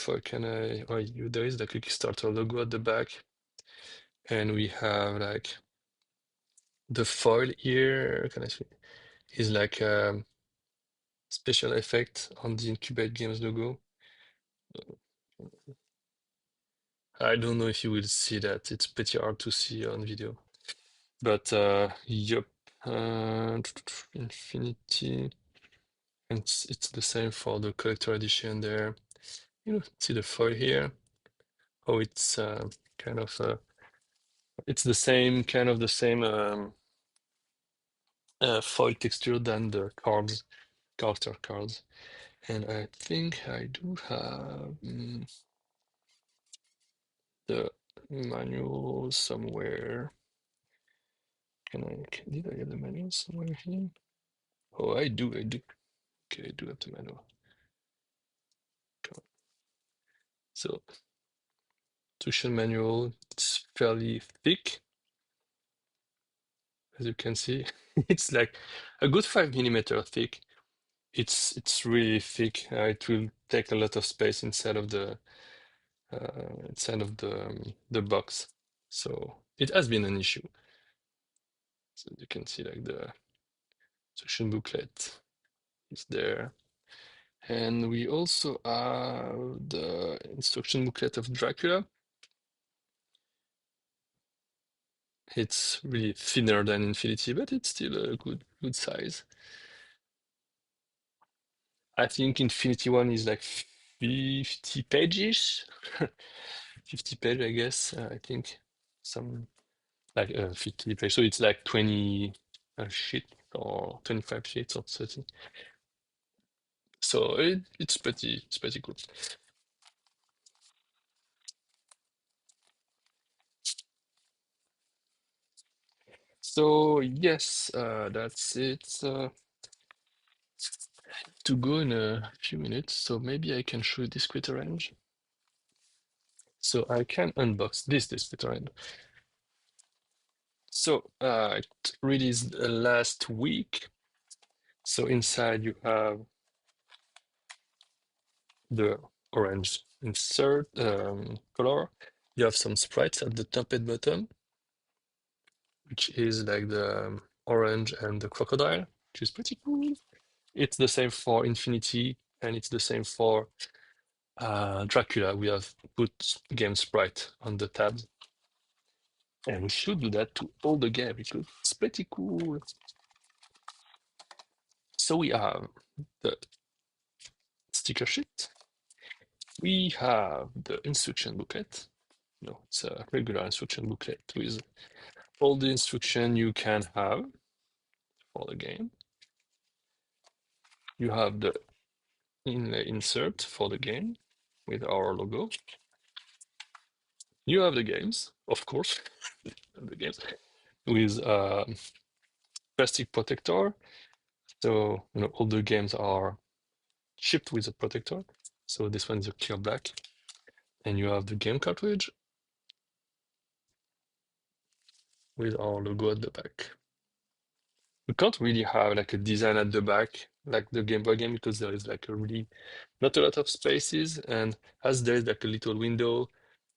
there is the Kickstarter logo at the back, and we have like the foil here. Can I see? Is like special effect on the Incube8 Games logo. I don't know if you will see that. It's pretty hard to see on video. But yep, Infinity, and it's the same for the collector edition there. You know, see the foil here. Oh, it's kind of it's the same kind of the same foil texture than the character cards. And I think I do have the manual somewhere. Did I have the manual somewhere here? Oh, I do. Okay, I do have the manual. Come on. So, instruction manual, it's fairly thick, as you can see. It's like a good 5 mm thick. It's really thick. It will take a lot of space inside of the box. So it has been an issue. So you can see like the instruction booklet is there. And we also have the instruction booklet of Dracula. It's really thinner than Infinity, but it's still a good size. I think Infinity one is like 50 pages. 50 page, I guess. I think some like 50 page. So it's like 20 sheets or 25 sheets or 30. So it's pretty good. So yes, that's it. To go in a few minutes, so maybe I can show you discrete range. So I can unbox this discrete range. So it released last week. So inside you have the orange insert color. You have some sprites at the top and bottom, which is like the orange and the crocodile, which is pretty cool. It's the same for Infinity, and it's the same for Dracula, we have put game sprite on the tab. And we should do that to all the game because it's pretty cool. So we have the sticker sheet. We have the instruction booklet. No, it's a regular instruction booklet with all the instruction you can have for the game. You have the insert for the game with our logo. You have the games, of course, the games with plastic protector. So all the games are shipped with a protector. So this one is a clear black. And you have the game cartridge with our logo at the back. We can't really have like a design at the back like the Game Boy game because there is like a really not a lot of spaces, and as there is like a little window,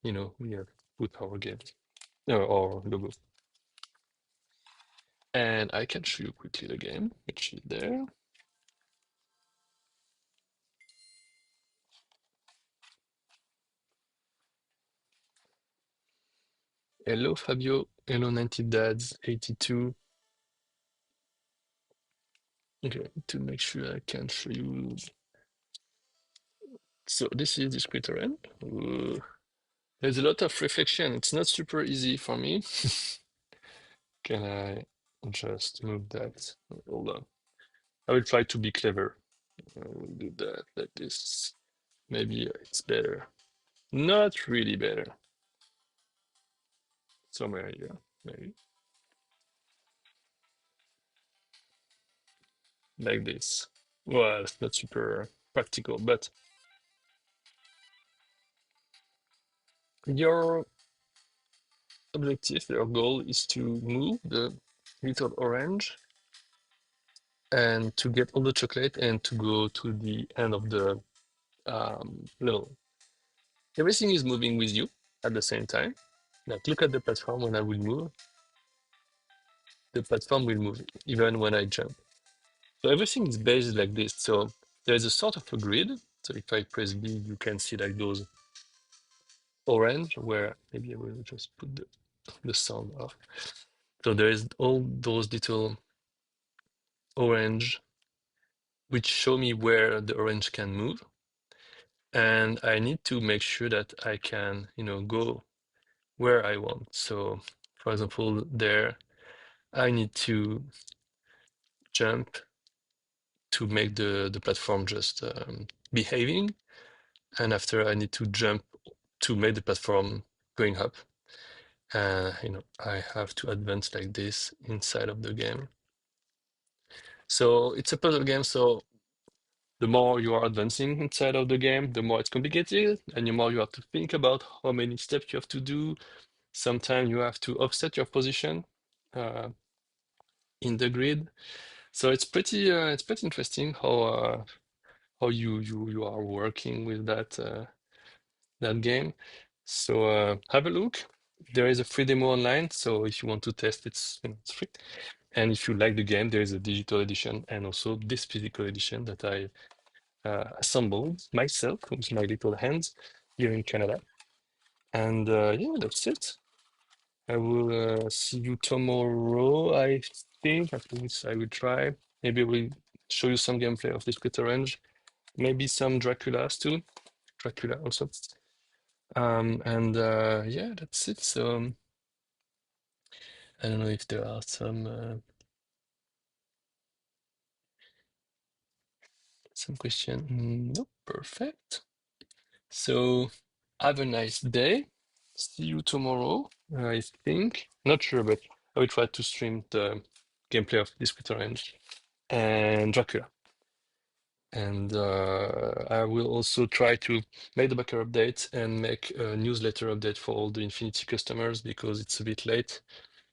we have put our games, our logo. And I can show you quickly the game, which is there. Hello Fabio, hello 90 Dads 82. Okay, to make sure I can show you. So this is the script end. There's a lot of reflection. It's not super easy for me. Can I just move that? Hold on. I will try to be clever. I will do that like this. Maybe it's better. Not really better. Somewhere here, maybe. Like this. Well, it's not super practical, but your objective, your goal is to move the little orange and to get all the chocolate and to go to the end of the level. Everything is moving with you at the same time. Like look at the platform. When I will move, the platform will move even when I jump. So everything is based like this. So there is a sort of a grid. So if I press B, you can see like those orange, where maybe I will just put the sound off. So there is all those little orange which show me where the orange can move. And I need to make sure that I can, go where I want. So for example, there, I need to jump to make the platform just behaving. And after I need to jump to make the platform going up. I have to advance like this inside of the game. So it's a puzzle game. So the more you are advancing inside of the game, the more it's complicated, and the more you have to think about how many steps you have to do. Sometimes you have to offset your position in the grid. So it's pretty interesting how you are working with that game. So have a look. There is a free demo online, so if you want to test, it's free. And if you like the game, there is a digital edition and also this physical edition that I assembled myself with my little hands here in Canada. And yeah, that's it. I will see you tomorrow, I think. At least I will try. Maybe we'll show you some gameplay of this Glitter Range. Maybe some Draculas too. Dracula also. And yeah, that's it. So I don't know if there are some question. No, perfect. So have a nice day. See you tomorrow, I think. Not sure, but I will try to stream the gameplay of this Glitter Range and Dracula. And I will also try to make the backer update and make a newsletter update for all the Infinity customers because it's a bit late.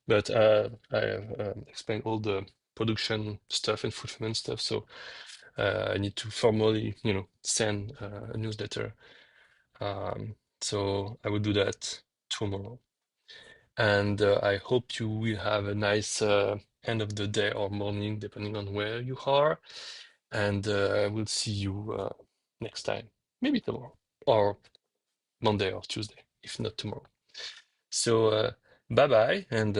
But I have explained all the production stuff and fulfillment stuff, so I need to formally, send a newsletter. So I will do that tomorrow. And I hope you will have a nice end of the day or morning, depending on where you are. And I will see you next time, maybe tomorrow. or Monday or Tuesday, if not tomorrow. So bye bye, and